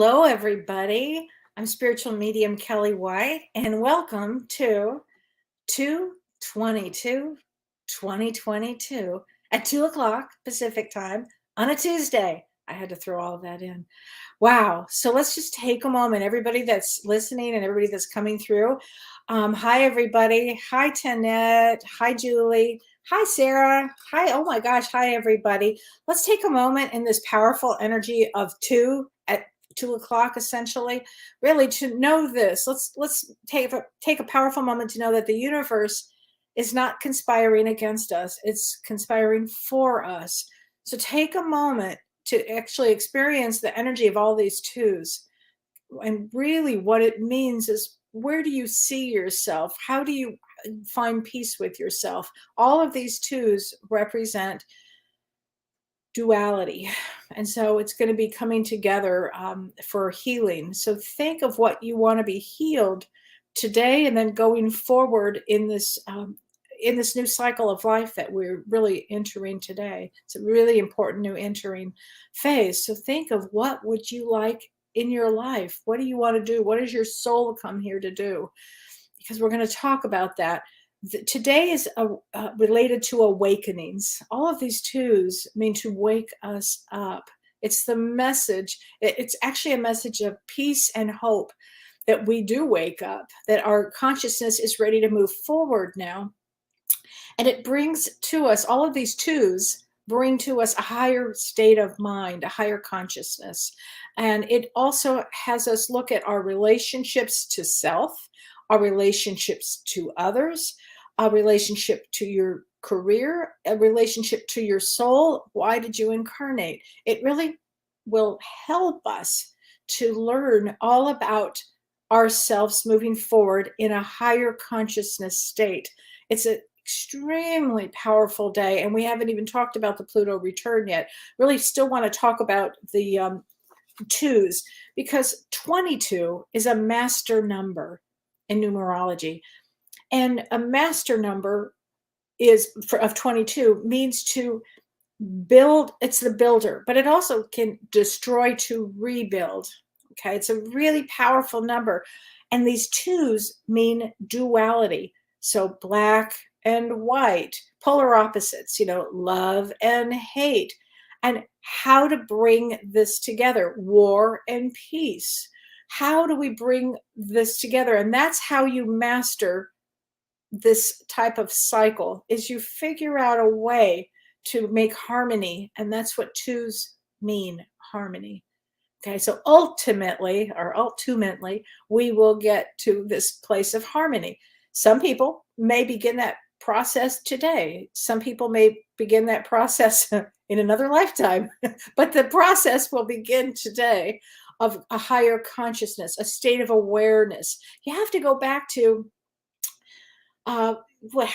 Hello, everybody. I'm spiritual medium Kellee White, and welcome to 2022 at 2 o'clock Pacific time on a Tuesday. I had to throw all of that in. Wow. So let's just take a moment. Everybody that's listening and everybody that's coming through. Hi, everybody. Hi, Tanette. Hi, Julie. Hi, Sarah. Hi. Oh my gosh. Hi, everybody. Let's take a moment in this powerful energy of 2 o'clock, essentially, really to know this. Let's take a powerful moment to know that the universe is not conspiring against us. It's conspiring for us. So take a moment to actually experience the energy of all these twos. And really what it means is, where do you see yourself? How do you find peace with yourself? All of these twos represent duality. And so it's going to be coming together for healing. So think of what you want to be healed today, and then going forward in this new cycle of life that we're really entering today. It's a really important new entering phase. So think of, what would you like in your life? What do you want to do? What does your soul come here to do? Because we're going to talk about that. Today is related to awakenings. All of these twos mean to wake us up. It's the message. It's actually a message of peace and hope that we do wake up, that our consciousness is ready to move forward now. And it brings to us, all of these twos bring to us a higher state of mind, a higher consciousness. And it also has us look at our relationships to self, our relationships to others, a relationship to your career, a relationship to your soul. Why did you incarnate? It really will help us to learn all about ourselves moving forward in a higher consciousness state. It's an extremely powerful day, and we haven't even talked about the Pluto return yet. Really still want to talk about the twos, because 22 is a master number in numerology. And a master number of 22 means to build. It's the builder, but it also can destroy to rebuild. Okay, it's a really powerful number. And these twos mean duality. So black and white, polar opposites, love and hate. And how to bring this together, war and peace. How do we bring this together? And that's how you master this type of cycle, is you figure out a way to make harmony. And that's what twos mean, harmony. Okay, so ultimately, we will get to this place of harmony. Some people may begin that process today. Some people may begin that process in another lifetime, but the process will begin today, of a higher consciousness, a state of awareness. You have to go back to how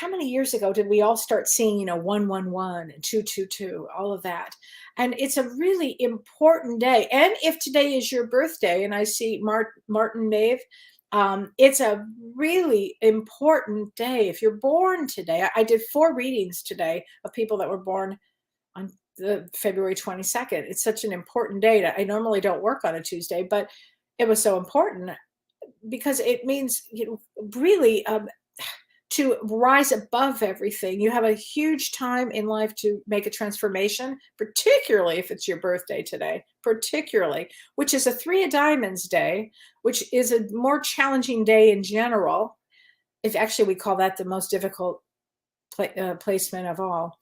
many years ago did we all start seeing, 111 and 222, all of that? And it's a really important day. And if today is your birthday, and I see Martin Nave, it's a really important day. If you're born today, I did 4 readings today of people that were born on the February 22nd. It's such an important day. I normally don't work on a Tuesday, but it was so important because it means, really to rise above everything. You have a huge time in life to make a transformation, particularly if it's your birthday today, which is a 3 of Diamonds day, which is a more challenging day in general. If actually we call that the most difficult placement of all,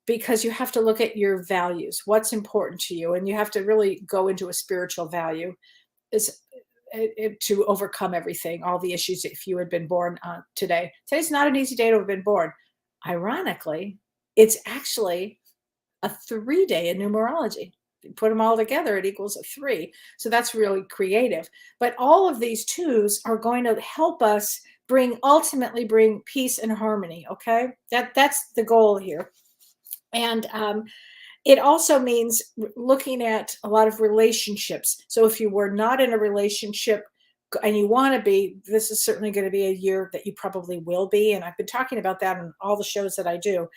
because you have to look at your values, what's important to you, and you have to really go into a spiritual value to overcome everything, all the issues. If you had been born today, today's not an easy day to have been born. Ironically, it's actually a 3 day in numerology. You put them all together, it equals a 3. So that's really creative. But all of these twos are going to help us ultimately bring peace and harmony. Okay, that's the goal here. And it also means looking at a lot of relationships. So if you were not in a relationship and you want to be, this is certainly going to be a year that you probably will be. And I've been talking about that in all the shows that I do.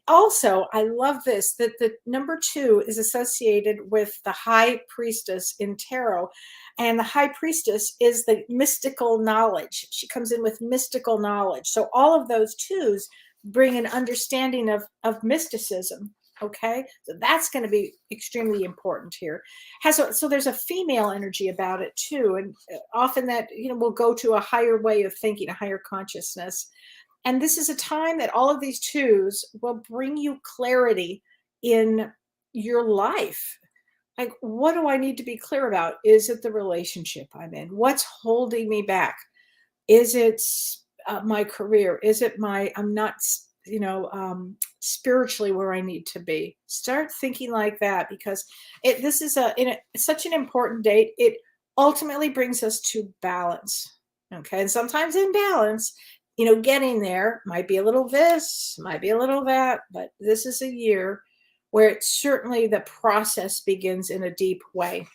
Also, I love this, that the number 2 is associated with the high priestess in tarot. And the high priestess is the mystical knowledge. She comes in with mystical knowledge. So all of those 2s bring an understanding of mysticism. Okay, so that's going to be extremely important here. So there's a female energy about it too, and often that, will go to a higher way of thinking, a higher consciousness. And this is a time that all of these 2s will bring you clarity in your life. Like, what do I need to be clear about? Is it the relationship I'm in? What's holding me back? Is it my career? Is it I'm not spiritually where I need to be? Start thinking like that, because this is such an important date. It ultimately brings us to balance. Okay. And sometimes in balance, getting there might be a little this, might be a little that, but this is a year where it's certainly the process begins in a deep way.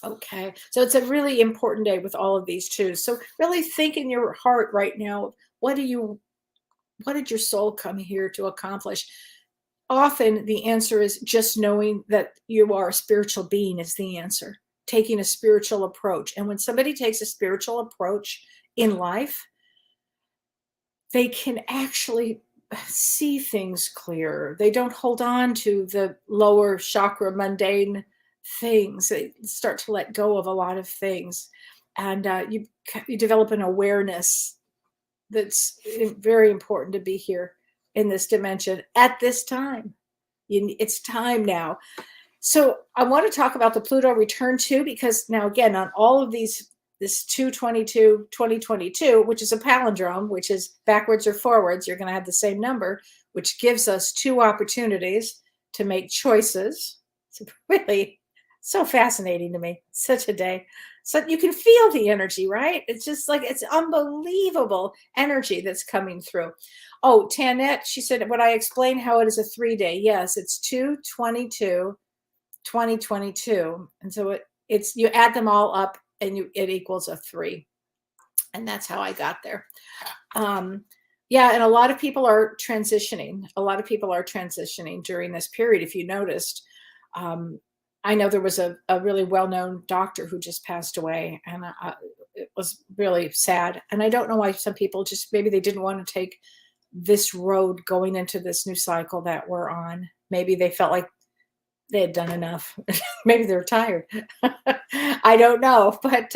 Okay. So it's a really important day with all of these 2s. So really think in your heart right now, what did your soul come here to accomplish? Often the answer is just knowing that you are a spiritual being is the answer. Taking a spiritual approach. And when somebody takes a spiritual approach in life, they can actually see things clearer. They don't hold on to the lower chakra mundane things. They start to let go of a lot of things. And you develop an awareness that's very important to be here in this dimension at this time. It's time now. So I want to talk about the Pluto return too, because now again, on all of these, this 222, 2022, which is a palindrome, which is backwards or forwards, you're going to have the same number, which gives us 2 opportunities to make choices. It's really so fascinating to me. Such a day. So you can feel the energy, right? It's just like, it's unbelievable energy that's coming through. Oh, Tanette, she said, when I explain how it is a 3-day, yes, it's 2/22, 2022. And so it's, you add them all up and it equals a 3. And that's how I got there. Yeah. And a lot of people are transitioning. A lot of people are transitioning during this period. If you noticed, I know there was a really well-known doctor who just passed away, and it was really sad. And I don't know why some people just, maybe they didn't want to take this road going into this new cycle that we're on. Maybe they felt like they had done enough. Maybe they're tired. I don't know. But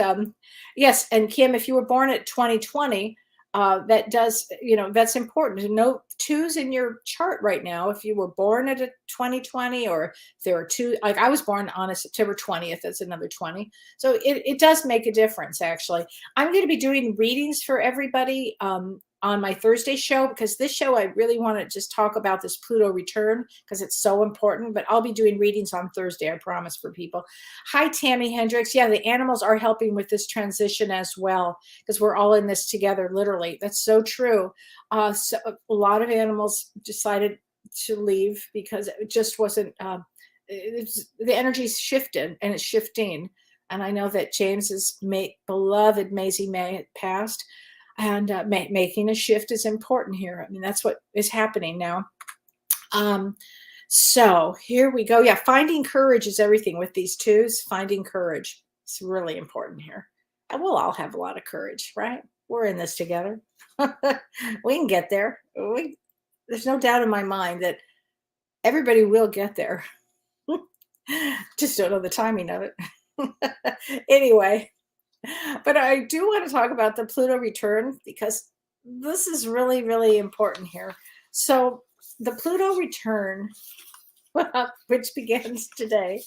yes. And Kim, if you were born at 2020, that does, that's important to note 2s in your chart right now. If you were born at a 2020, or if there are 2, like I was born on a September 20th, that's another 20. So it does make a difference, actually. I'm going to be doing readings for everybody on my Thursday show, because this show, I really want to just talk about this Pluto return because it's so important, but I'll be doing readings on Thursday, I promise, for people. Hi, Tammy Hendricks. Yeah, the animals are helping with this transition as well, because we're all in this together, literally. That's so true. So a lot of animals decided to leave because it just wasn't, the energy's shifted and it's shifting. And I know that James's beloved Maisie May passed. And making a shift is important here. I mean, that's what is happening now. So here we go. Yeah, finding courage is everything with these 2s. Finding courage is really important here. And we'll all have a lot of courage, right? We're in this together. We can get there. There's no doubt in my mind that everybody will get there. Just don't know the timing of it. Anyway. But I do want to talk about the Pluto return, because this is really, really important here. So the Pluto return, which begins today,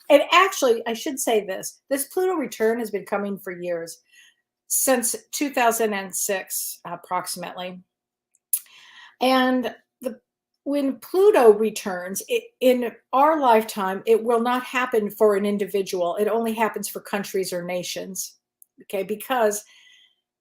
and actually, I should say this Pluto return has been coming for years, since 2006, approximately. And when Pluto returns, in our lifetime, it will not happen for an individual. It only happens for countries or nations. Okay, because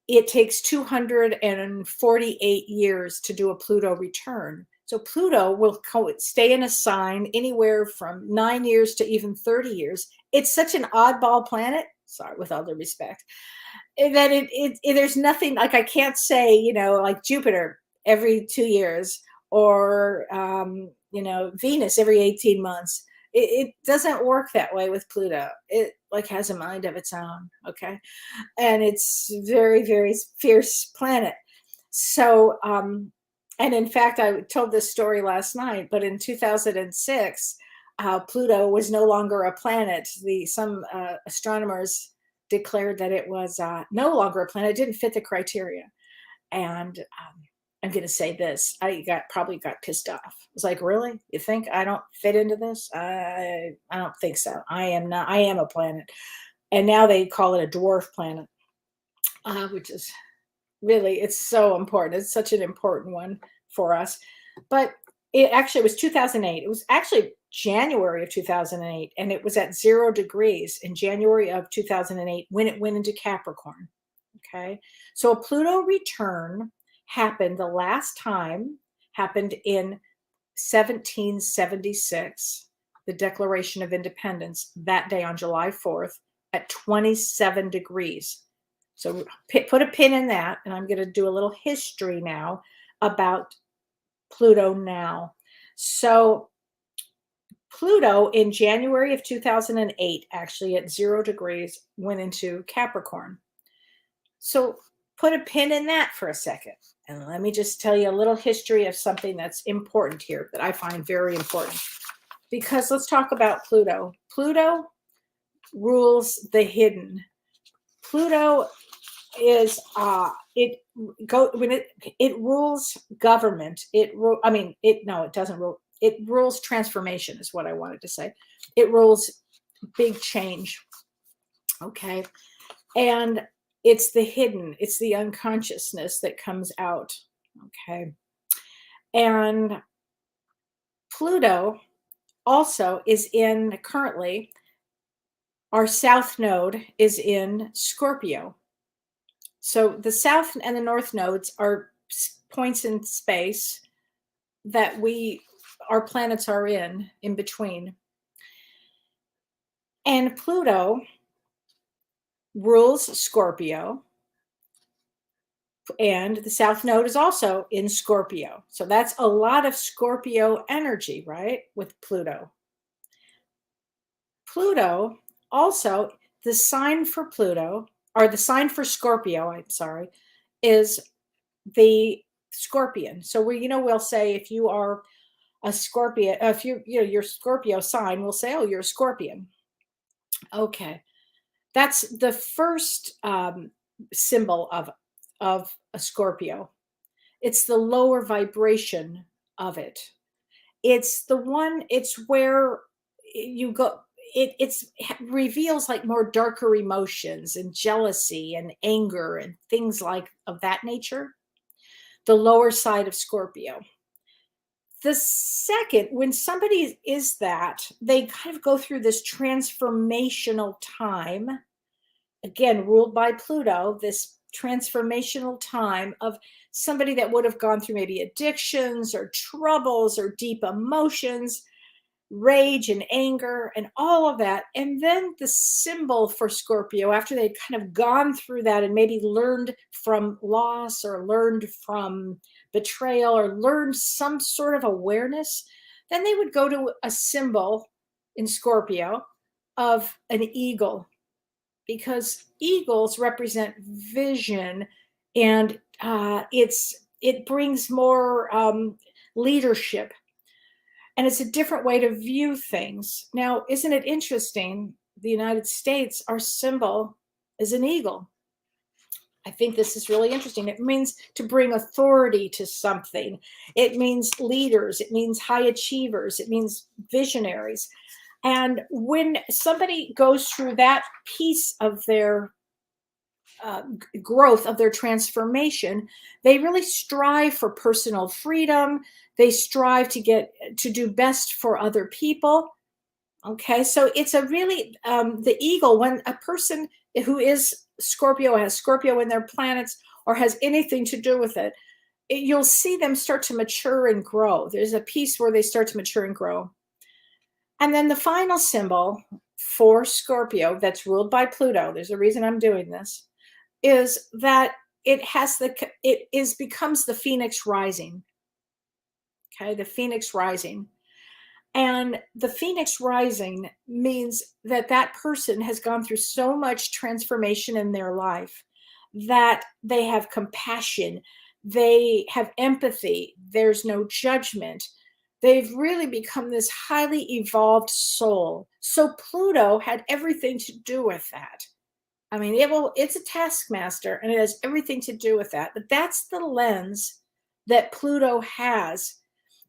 it takes 248 years to do a Pluto return. So Pluto will stay in a sign anywhere from 9 years to even 30 years. It's such an oddball planet. Sorry, with all due respect. that there's nothing like I can't say, you know, like Jupiter every 2 years or you know, Venus every 18 months. It doesn't work that way with Pluto. It like has a mind of its own, okay? And it's very, very fierce planet. So and in fact, I told this story last night, but in 2006, Pluto was no longer a planet. Some astronomers declared that it was no longer a planet. It didn't fit the criteria. And I'm going to say this: probably got pissed off. I was like, "Really? You think I don't fit into this? I don't think so. I am not. I am a planet." And now they call it a dwarf planet, which is really, it's so important. It's such an important one for us. But it actually was 2008. It was actually January of 2008, and it was at 0 degrees in January of 2008 when it went into Capricorn. Okay. So a Pluto return happened the last time, happened in 1776, the Declaration of Independence, that day on July 4th at 27 degrees. So put a pin in that, and I'm going to do a little history now about Pluto now. So Pluto in January of 2008, actually at 0 degrees, went into Capricorn. So put a pin in that for a second. And let me just tell you a little history of something that's important here that I find very important. Because let's talk about Pluto. Pluto rules the hidden. Pluto is it rules government. It doesn't rule. It rules transformation is what I wanted to say. It rules big change. Okay. And it's the hidden, it's the unconsciousness that comes out. Okay. And Pluto also is currently, our south node is in Scorpio. So the south and the north nodes are points in space that our planets are in between. And Pluto rules Scorpio, and the south node is also in Scorpio. So that's a lot of Scorpio energy, right? With Pluto. Pluto also, the sign for Pluto, or the sign for Scorpio, I'm sorry, is the Scorpion. So we'll say if you are a Scorpion, if your Scorpio sign, we'll say, oh, you're a Scorpion. Okay. That's the first symbol of a Scorpio. It's the lower vibration of it. It's where you go. It reveals like more darker emotions and jealousy and anger and things like of that nature. The lower side of Scorpio. The second, when somebody is that, they kind of go through this transformational time, again, ruled by Pluto, this transformational time of somebody that would have gone through maybe addictions or troubles or deep emotions, rage and anger and all of that. And then the symbol for Scorpio, after they'd kind of gone through that and maybe learned from loss or learned from betrayal or learned some sort of awareness, then they would go to a symbol in Scorpio of an eagle, because eagles represent vision, and it brings more leadership. And it's a different way to view things. Now, isn't it interesting? The United States, our symbol is an eagle. I think this is really interesting. It means to bring authority to something. It means leaders. It means high achievers. It means visionaries. And when somebody goes through that piece of their growth, of their transformation, they really strive for personal freedom. They strive to do best for other people. Okay, so it's a really, the eagle, when a person who is Scorpio, has Scorpio in their planets, or has anything to do with it, you'll see them start to mature and grow. There's a piece where they start to mature and grow. And then the final symbol for Scorpio that's ruled by Pluto, there's a reason I'm doing this, is that it becomes the phoenix rising. Okay, the phoenix rising. And the phoenix rising means that that person has gone through so much transformation in their life that they have compassion, they have empathy, there's no judgment. They've really become this highly evolved soul. So Pluto had everything to do with that. I mean, it's a taskmaster and it has everything to do with that. But that's the lens that Pluto has.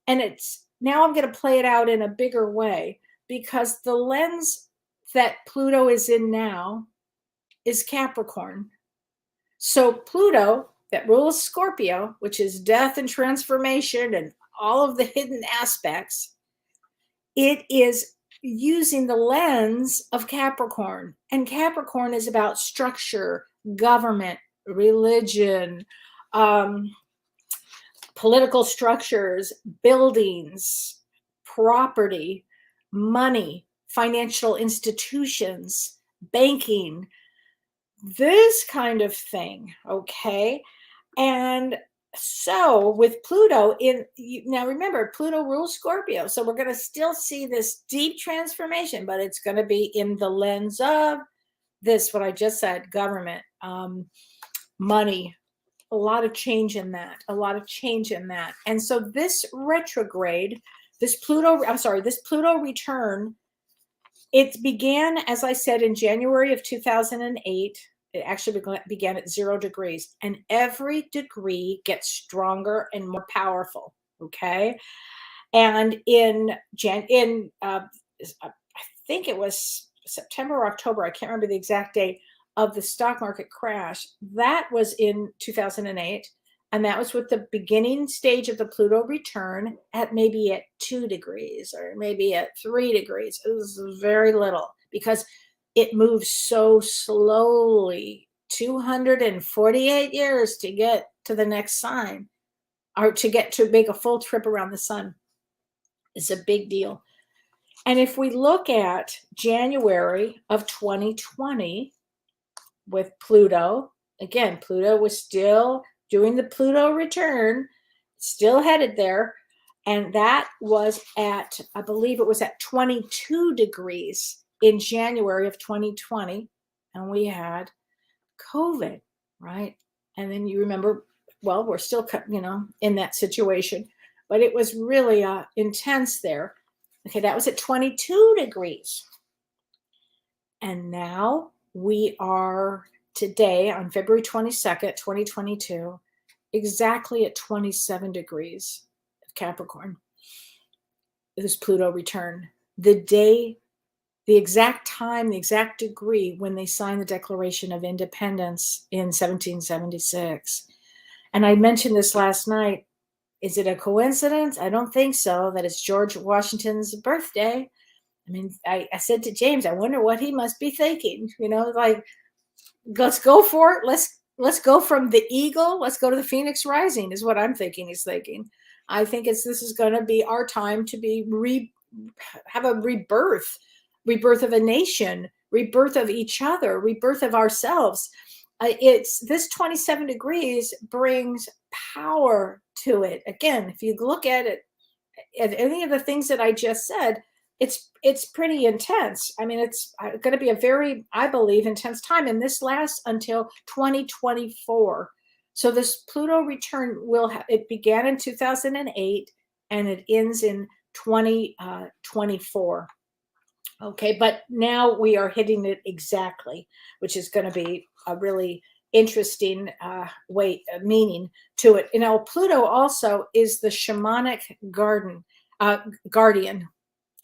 And it's now I'm going to play it out in a bigger way, because the lens that Pluto is in now is Capricorn. So Pluto, that rules Scorpio, which is death and transformation and all of the hidden aspects, it is using the lens of Capricorn. And Capricorn is about structure, government, religion, political structures, buildings, property, money, financial institutions, banking, this kind of thing. Okay. And so with Pluto now remember, Pluto rules Scorpio. So we're going to still see this deep transformation, but it's going to be in the lens of this, what I just said, government, money, a lot of change in that, And so this retrograde, this Pluto return, it began, as I said, in January of 2008. It actually began at 0 degrees, and every degree gets stronger and more powerful. Okay. And I think it was September or October, I can't remember the exact date, of the stock market crash, that was in 2008. And that was with the beginning stage of the Pluto return at maybe at 2 degrees or maybe at 3 degrees. It was very little because it moves so slowly, 248 years to get to the next sign, or to make a full trip around the sun. It's a big deal. And if we look at January of 2020, with Pluto, again, Pluto was still doing the Pluto return, still headed there. And that was at, I believe it was at 22 degrees in January of 2020. And we had COVID, right? And then you remember, well, we're still, in that situation, but it was really intense there. Okay, that was at 22 degrees. And now we are today on February 22nd, 2022, exactly at 27 degrees of Capricorn. This Pluto return. The day, the exact time, the exact degree when they signed the Declaration of Independence in 1776. And I mentioned this last night. Is it a coincidence? I don't think so, that it's George Washington's birthday. I mean, I said to James, I wonder what he must be thinking, like, let's go for it. Let's go from the eagle. Let's go to the phoenix rising is what I'm thinking he's thinking. I think this is going to be our time to have a rebirth of a nation, rebirth of each other, rebirth of ourselves. It's this 27 degrees brings power to it. Again, if you look at it, at any of the things that I just said, it's pretty intense. I mean, it's going to be a very, I believe, intense time, and this lasts until 2024. So this Pluto return it began in 2008 and it ends in 2024. Okay, but now we are hitting it exactly, which is going to be a really interesting meaning to it. Pluto also is the shamanic guardian,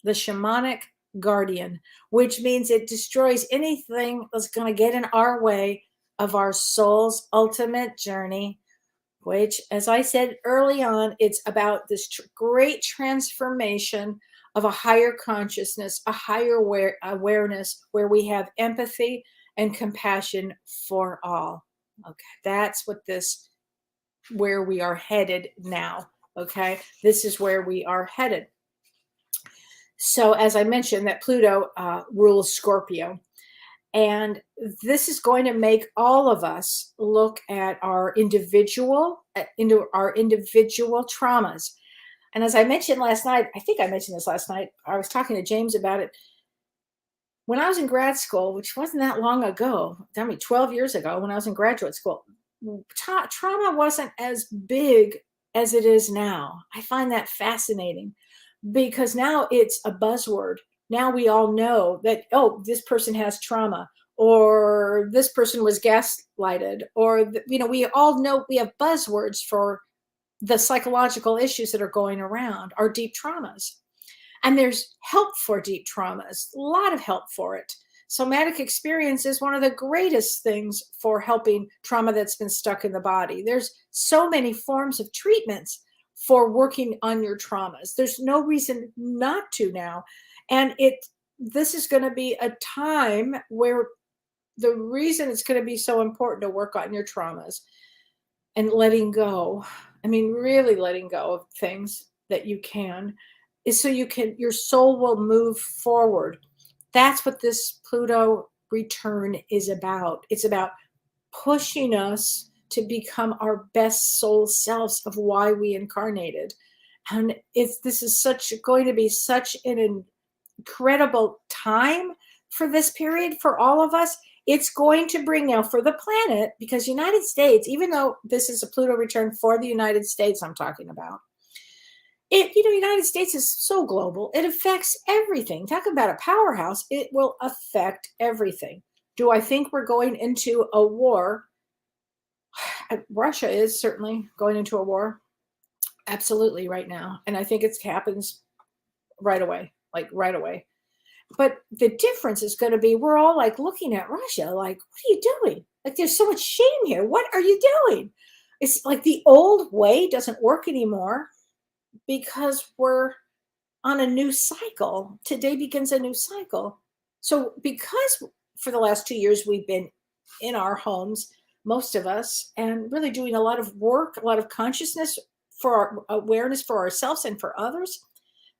the shamanic guardian, which means it destroys anything that's going to get in our way of our soul's ultimate journey, which, as I said early on, it's about this great transformation of a higher consciousness, a higher awareness, where we have empathy and compassion for all. Okay, that's where we are headed now. Okay, this is where we are headed. So as I mentioned, that Pluto rules Scorpio. And this is going to make all of us look at our individual, into our individual traumas. And as I mentioned last night, I think I mentioned this last night, I was talking to James about it. When I was in grad school, which wasn't that long ago, 12 years ago, when I was in graduate school, trauma wasn't as big as it is now. I find that fascinating because now it's a buzzword. Now we all know that, oh, this person has trauma, or this person was gaslighted, or, we all know we have buzzwords for the psychological issues that are going around, our deep traumas. And there's help for deep traumas, a lot of help for it. Somatic experience is one of the greatest things for helping trauma that's been stuck in the body. There's so many forms of treatments for working on your traumas. There's no reason not to now. And this is going to be a time where the reason it's going to be so important to work on your traumas and letting go, I mean, really letting go of things that you can, is so your soul will move forward. That's what this Pluto return is about. It's about pushing us to become our best soul selves of why we incarnated. And this is going to be such an incredible time for this period for all of us. It's going to bring now for the planet, because United States, even though this is a Pluto return for the United States I'm talking about, United States is so global. It affects everything. Talk about a powerhouse. It will affect everything. Do I think we're going into a war? Russia is certainly going into a war. Absolutely, right now. And I think it happens right away, like right away. But the difference is going to be, we're all like looking at Russia like, what are you doing? Like, there's so much shame here. What are you doing? It's like the old way doesn't work anymore, because we're on a new cycle. Today begins a new cycle. So because for the last 2 years we've been in our homes, most of us, and really doing a lot of work, a lot of consciousness for our awareness for ourselves and for others,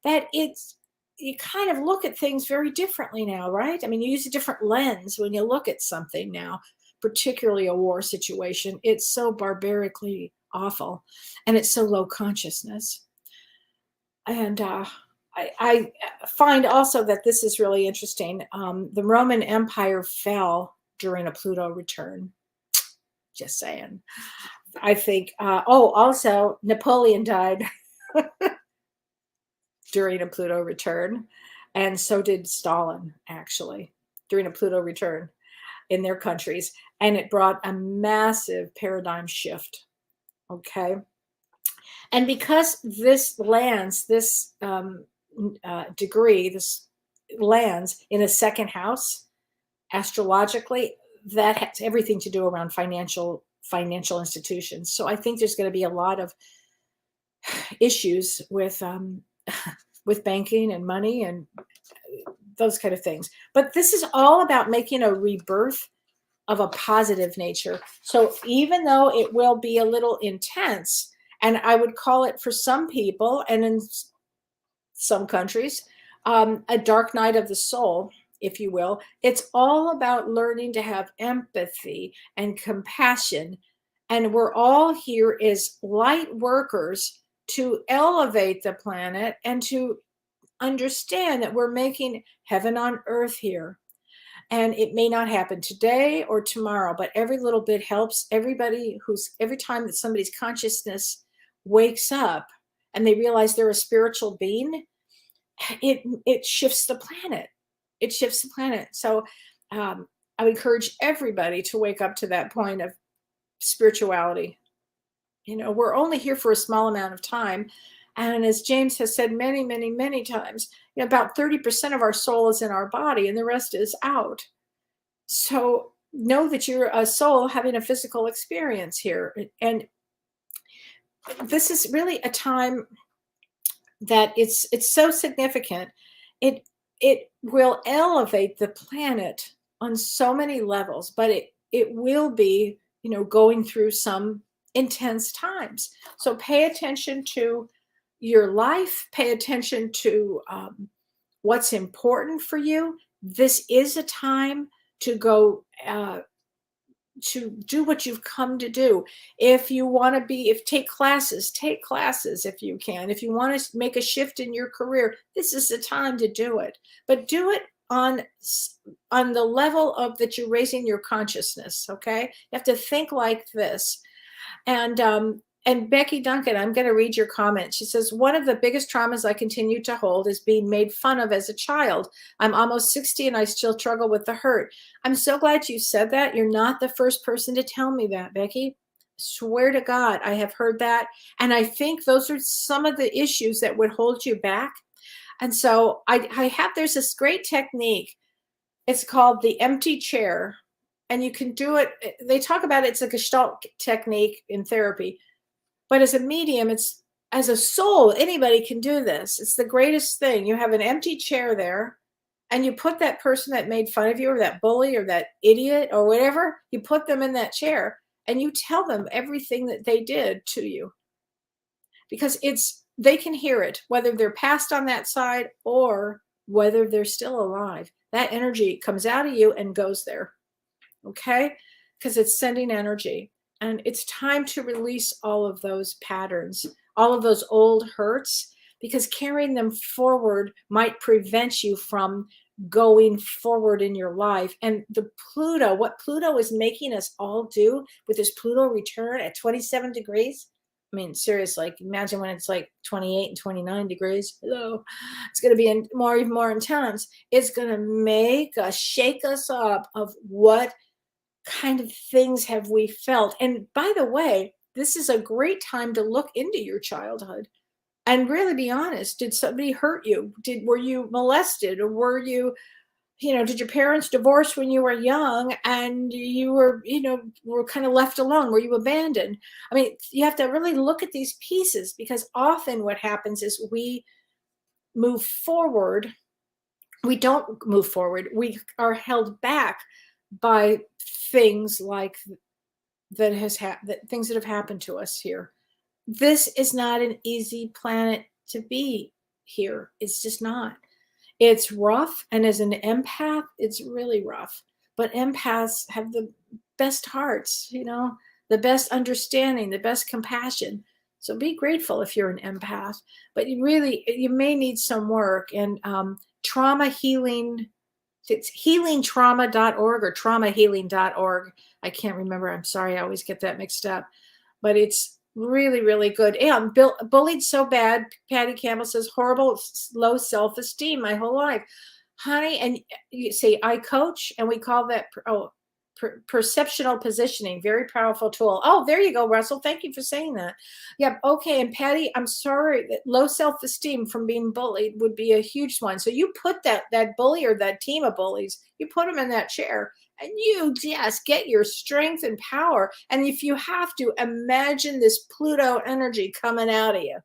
that you kind of look at things very differently now, right? I mean, you use a different lens when you look at something now, particularly a war situation. It's so barbarically awful, and it's so low consciousness. And I find also that this is really interesting. The Roman Empire fell during a Pluto return. Just saying. I think, also Napoleon died during a Pluto return. And so did Stalin, actually, during a Pluto return in their countries. And it brought a massive paradigm shift. Okay. And because this degree, this lands in a second house, astrologically, that has everything to do around financial institutions. So I think there's going to be a lot of issues with banking and money and those kind of things. But this is all about making a rebirth of a positive nature. So even though it will be a little intense, and I would call it, for some people and in some countries, a dark night of the soul, if you will. It's all about learning to have empathy and compassion. And we're all here as light workers to elevate the planet and to understand that we're making heaven on earth here. And it may not happen today or tomorrow, but every little bit helps. Every time that somebody's consciousness wakes up and they realize they're a spiritual being, it shifts the planet. It shifts the planet. So I would encourage everybody to wake up to that point of spirituality. We're only here for a small amount of time. And as James has said many, many, many times, about 30% of our soul is in our body and the rest is out. So know that you're a soul having a physical experience here. And this is really a time that it's so significant. It will elevate the planet on so many levels, but it will be, going through some intense times. So pay attention to your life, pay attention to what's important for you. This is a time to go to do what you've come to do. If you want to take classes if you can. If you want to make a shift in your career, this is the time to do it. But do it on the level of that you're raising your consciousness. Okay, you have to think like this. And Becky Duncan, I'm going to read your comment. She says, one of the biggest traumas I continue to hold is being made fun of as a child. I'm almost 60 and I still struggle with the hurt. I'm so glad you said that. You're not the first person to tell me that, Becky. Swear to God, I have heard that. And I think those are some of the issues that would hold you back. And so there's this great technique. It's called the empty chair. And you can do it. They talk about it's a Gestalt technique in therapy. But as a medium, as a soul, anybody can do this. It's the greatest thing. You have an empty chair there, and you put that person that made fun of you, or that bully, or that idiot, or whatever, you put them in that chair, and you tell them everything that they did to you. Because they can hear it, whether they're passed on that side or whether they're still alive. That energy comes out of you and goes there. Okay? Because it's sending energy. And it's time to release all of those patterns, all of those old hurts, because carrying them forward might prevent you from going forward in your life. And what Pluto is making us all do with this Pluto return at 27 degrees. I mean, seriously, imagine when it's like 28 and 29 degrees. Hello. It's going to be even more intense. It's going to shake us up of what kind of things have we felt. And by the way, this is a great time to look into your childhood and really be honest. Did somebody hurt you? Were you molested? Or were you, did your parents divorce when you were young and you were kind of left alone? Were you abandoned? I mean, you have to really look at these pieces, because often what happens is we move forward. We don't move forward. We are held back by things like things that have happened to us here. This is not an easy planet to be here. It's just not. It's rough, and as an empath, it's really rough. But empaths have the best hearts, the best understanding, the best compassion. So be grateful if you're an empath. But you may need some work. And trauma healing, it's healingtrauma.org or traumahealing.org. I can't remember. I'm sorry. I always get that mixed up. But it's really, really good. And bullied so bad, Patty Campbell says, horrible, low self-esteem my whole life. Honey, and you say, I coach, and we call that perceptual positioning. Very powerful tool. Oh, there you go, Russell. Thank you for saying that. Yep. Okay. And Patty, I'm sorry that low self-esteem from being bullied would be a huge one. So you put that bully or that team of bullies, you put them in that chair, and you just get your strength and power. And if you have to, imagine this Pluto energy coming out of you.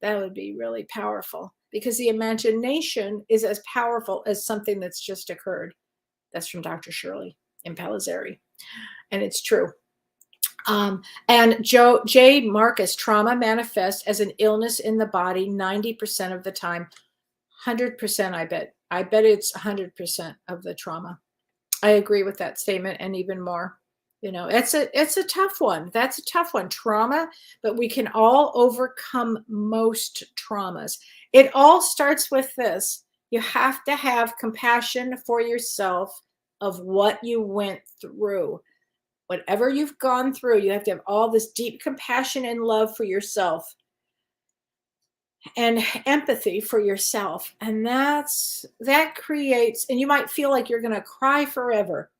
That would be really powerful, because the imagination is as powerful as something that's just occurred. That's from Dr. Shirley Impellizzeri, and it's true. And J. Marcus, trauma manifests as an illness in the body 90% of the time. 100%, I bet. I bet it's 100% of the trauma. I agree with that statement, and even more. It's a tough one. That's a tough one. Trauma, but we can all overcome most traumas. It all starts with this. You have to have compassion for yourself of what you went through. Whatever you've gone through, you have to have all this deep compassion and love for yourself and empathy for yourself. And that creates, and you might feel like you're going to cry forever.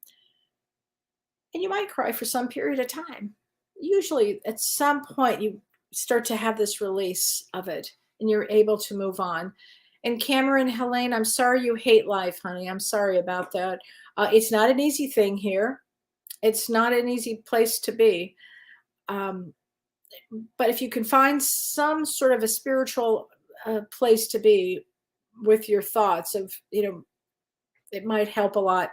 And you might cry for some period of time. Usually at some point you start to have this release of it and you're able to move on. And Cameron, Helene, I'm sorry you hate life, honey. I'm sorry about that. It's not an easy thing here. It's not an easy place to be. But if you can find some sort of a spiritual place to be with your thoughts of, it might help a lot.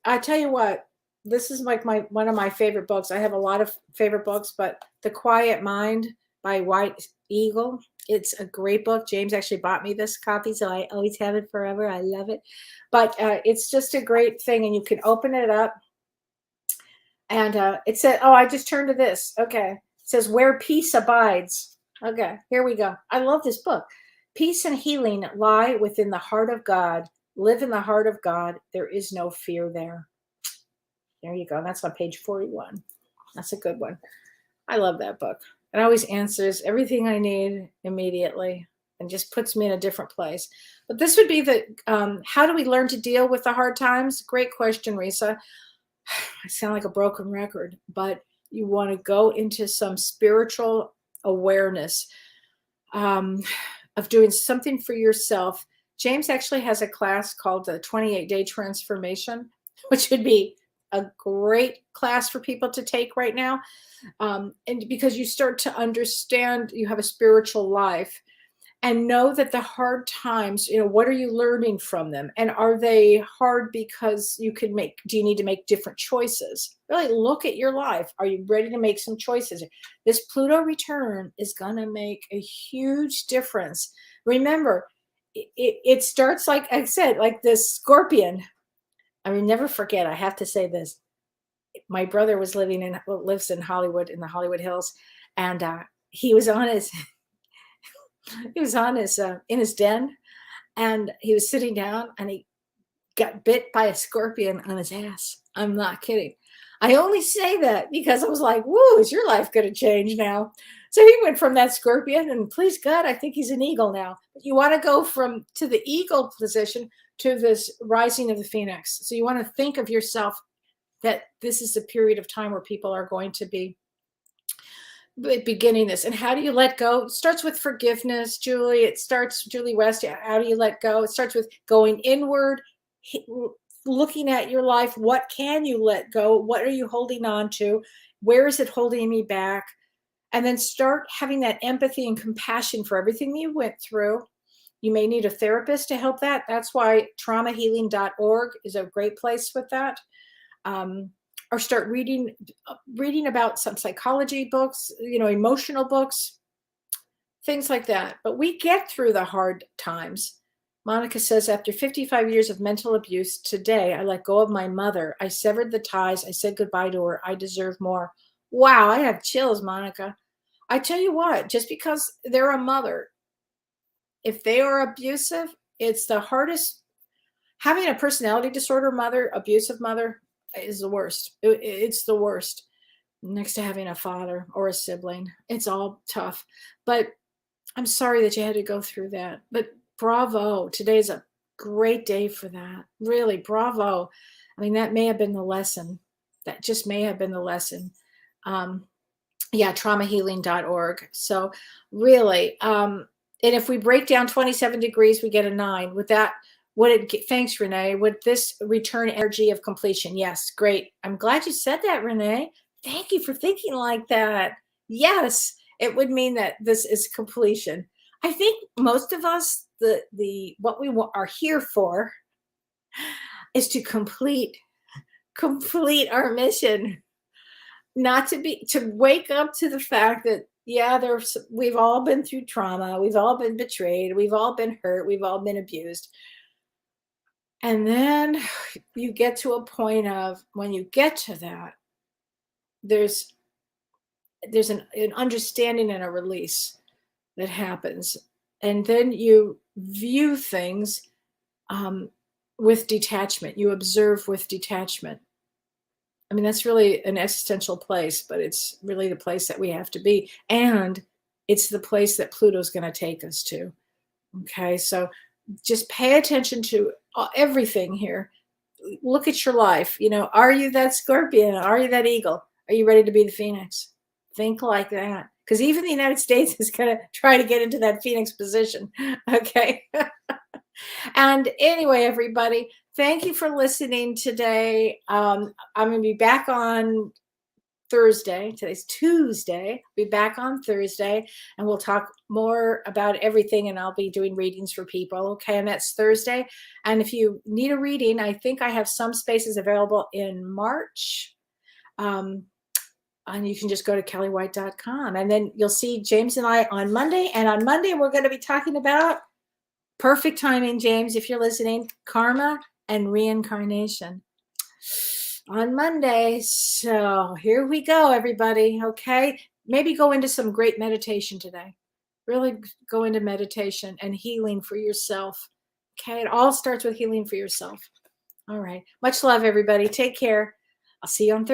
I tell you what, this is like one of my favorite books. I have a lot of favorite books, but The Quiet Mind by White Eagle. It's a great book. James actually bought me this copy, so I always have it forever. I love it. But it's just a great thing, and you can open it up. And it said, oh, I just turned to this. Okay. It says, Where Peace Abides. Okay, here we go. I love this book. Peace and healing lie within the heart of God. Live in the heart of God. There is no fear there. There you go. That's on page 41. That's a good one. I love that book. It always answers everything I need immediately and just puts me in a different place. But this would be the, how do we learn to deal with the hard times? Great question, Risa. I sound like a broken record, but you want to go into some spiritual awareness of doing something for yourself. James actually has a class called the 28-Day Transformation, which would be a great class for people to take right now. And because you start to understand you have a spiritual life and know that the hard times, what are you learning from them? And are they hard because do you need to make different choices? Really look at your life. Are you ready to make some choices? This Pluto return is going to make a huge difference. Remember, it starts, like I said, like this scorpion. I mean, never forget, I have to say this. My brother lives in Hollywood, in the Hollywood Hills, and he was on his in his den, and he was sitting down, and he got bit by a scorpion on his ass. I'm not kidding. I only say that because I was like, woo, is your life going to change now? So he went from that scorpion, and please God, I think he's an eagle now. But you want to go to the eagle position to this rising of the phoenix. So you want to think of yourself that this is a period of time where people are going to be beginning this. And how do you let go? It starts with forgiveness, Julie. Julie West, how do you let go? It starts with going inward, looking at your life. What can you let go? What are you holding on to? Where is it holding me back? And then start having that empathy and compassion for everything you went through. You may need a therapist to help that. That's why traumahealing.org is a great place with that. Or start reading about some psychology books, emotional books, things like that. But we get through the hard times. Monica says, after 55 years of mental abuse, today I let go of my mother. I severed the ties. I said goodbye to her. I deserve more. Wow, I have chills, Monica. I tell you what, just because they're a mother, if they are abusive, it's the hardest. Having a personality disorder mother, abusive mother, is the worst. It's the worst. Next to having a father or a sibling, it's all tough. But I'm sorry that you had to go through that. But bravo. Today's a great day for that. Really, bravo. I mean, that may have been the lesson. That just may have been the lesson. Traumahealing.org. So really, and if we break down 27 degrees, we get a 9. With that, thanks, Renee. Would this return energy of completion? Yes, great. I'm glad you said that, Renee. Thank you for thinking like that. Yes, it would mean that this is completion. I think most of us, what we are here for is to complete our mission. Not to wake up to the fact that, we've all been through trauma. We've all been betrayed. We've all been hurt. We've all been abused. And then you get to a point of, when you get to that, there's an understanding and a release that happens. And then you view things with detachment. You observe with detachment. I mean, that's really an existential place, but it's really the place that we have to be. And it's the place that Pluto's going to take us to. Okay, so just pay attention to everything here. Look at your life. Are you that scorpion? Are you that eagle? Are you ready to be the phoenix? Think like that. Because even the United States is going to try to get into that phoenix position. Okay. And anyway, everybody, thank you for listening today. I'm going to be back on Thursday. Today's Tuesday. Be back on Thursday, and we'll talk more about everything, and I'll be doing readings for people. Okay, and that's Thursday. And if you need a reading, I think I have some spaces available in March. And you can just go to kellywhite.com. And then you'll see James and I on Monday. And on Monday, we're going to be talking about perfect timing, James, if you're listening, karma and reincarnation on Monday. So here we go, everybody. Okay. Maybe go into some great meditation today. Really go into meditation and healing for yourself. Okay. It all starts with healing for yourself. All right. Much love, everybody. Take care. I'll see you on Thursday.